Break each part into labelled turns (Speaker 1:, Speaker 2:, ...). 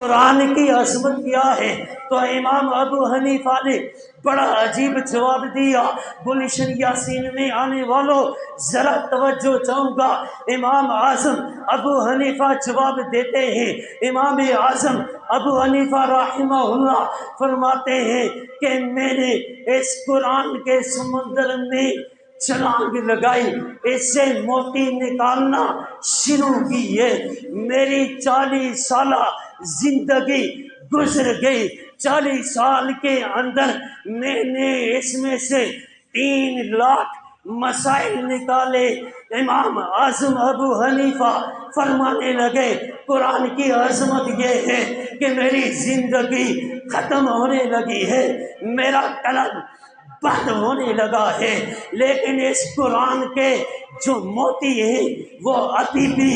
Speaker 1: قرآن کی عظمت کیا ہے؟ تو امام ابو حنیفہ نے بڑا عجیب جواب دیا۔ گلشن یاسین میں آنے والوں ذرا توجہ چاہوں گا۔ امام اعظم ابو حنیفہ جواب دیتے ہیں۔ امام اعظم ابو حنیفہ رحمہ اللہ فرماتے ہیں کہ میں نے اس قرآن کے سمندر میں چھلانگ لگائی، اس سے موتی نکالنا شروع کی ہے۔ میری 40 سالہ زندگی گزر گئی، 40 سال کے اندر میں نے اس میں سے 3 لاکھ مسائل نکالے۔ امام اعظم ابو حنیفہ فرمانے لگے قرآن کی عظمت یہ ہے کہ میری زندگی ختم ہونے لگی ہے، میرا قلم بند ہونے لگا ہے، لیکن اس قرآن کے جو موتی ہیں وہ ابھی بھی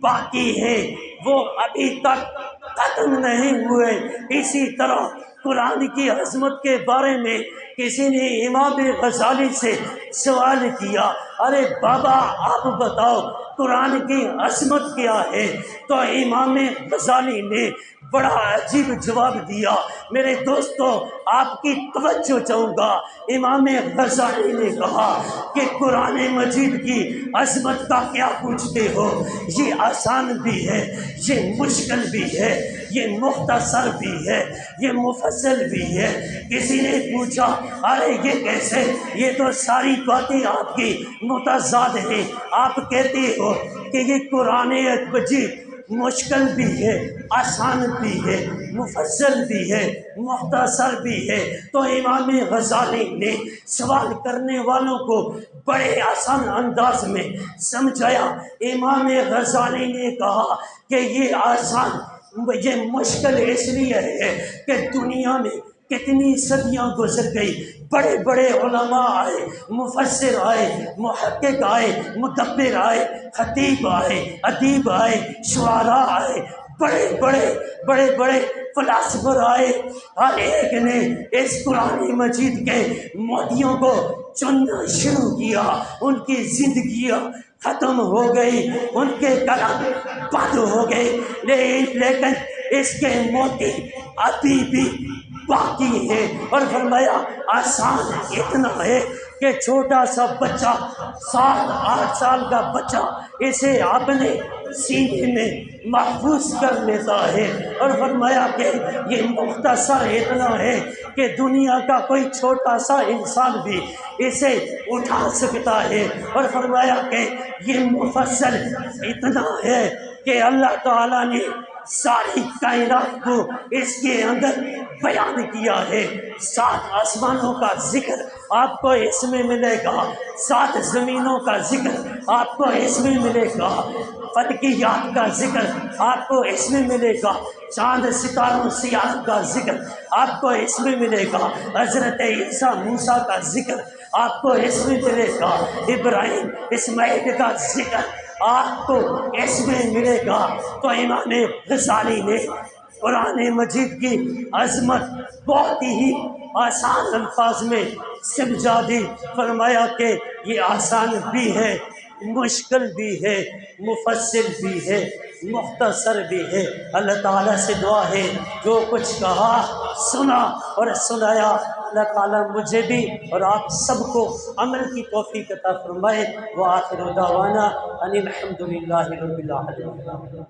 Speaker 1: باقی ہے، وہ ابھی تک ختم نہیں ہوئے۔ اسی طرح قرآن کی عظمت کے بارے میں کسی نے امام غزالی سے سوال کیا، ارے بابا آپ بتاؤ قرآن کی عظمت کیا ہے؟ تو امام غزالی نے بڑا عجیب جواب دیا۔ میرے دوستو آپ کی توجہ چاہوں گا۔ امام غزالی نے کہا کہ قرآن مجید کی عظمت کا کیا پوچھتے ہو؟ یہ آسان بھی ہے، یہ مشکل بھی ہے، یہ مختصر بھی ہے، یہ مفصل بھی ہے۔ کسی نے پوچھا ارے یہ کیسے؟ یہ تو ساری باتیں آپ کی متضاد ہیں، آپ کہتے ہو کہ یہ قرآن مجید مشکل بھی ہے، آسان بھی ہے، مفصل بھی ہے، مختصر بھی ہے۔ تو امام غزالی نے سوال کرنے والوں کو بڑے آسان انداز میں سمجھایا۔ امام غزالی نے کہا کہ یہ آسان، یہ مشکل اس لیے ہے کہ دنیا میں کتنی صدیاں گزر گئی، بڑے بڑے علماء آئے، مفسر آئے، محقق آئے، مدبر آئے، خطیب آئے، ادیب آئے، شعراء آئے، بڑے بڑے فلاسفر آئے، ہر ایک نے اس قرآن مجید کے موتیوں کو چننا شروع کیا۔ ان کی زندگیاں ختم ہو گئی، ان کے کلام بند ہو گئے، لیکن اس کے موتی ابھی بھی باقی ہے۔ اور فرمایا آسان اتنا ہے کہ چھوٹا سا بچہ، 7-8 سال کا بچہ اسے اپنے سینے میں محفوظ کر لیتا ہے۔ اور فرمایا کہ یہ مختصر اتنا ہے کہ دنیا کا کوئی چھوٹا سا انسان بھی اسے اٹھا سکتا ہے۔ اور فرمایا کہ یہ مفصل اتنا ہے کہ اللہ تعالیٰ نے ساری کائنات کو اس کے اندر بیان کیا ہے۔ 7 آسمانوں کا ذکر آپ کو اس میں ملے گا، 7 زمینوں کا ذکر آپ کو اس میں ملے گا، فلکیات کا ذکر آپ کو اس میں ملے گا، چاند ستاروں سیاروں کا ذکر آپ کو اس میں ملے گا، حضرت عیسیٰ موسیٰ کا ذکر آپ کو اس میں ملے گا، ابراہیم اسماعیل کا ذکر آپ کو اس میں ملے گا۔ تو امام غزالی نے قرآن مجید کی عظمت بہت ہی آسان الفاظ میں سمجھا دی۔ فرمایا کہ یہ آسان بھی ہے، مشکل بھی ہے، مفصل بھی ہے، مختصر بھی ہے۔ اللہ تعالیٰ سے دعا ہے جو کچھ کہا، سنا اور سنایا، اللہ تعالیٰ مجھے بھی اور آپ سب کو عمل کی توفیق عطا فرمائے۔ وآخر دعوانا ان الحمد للہ رب العالمین۔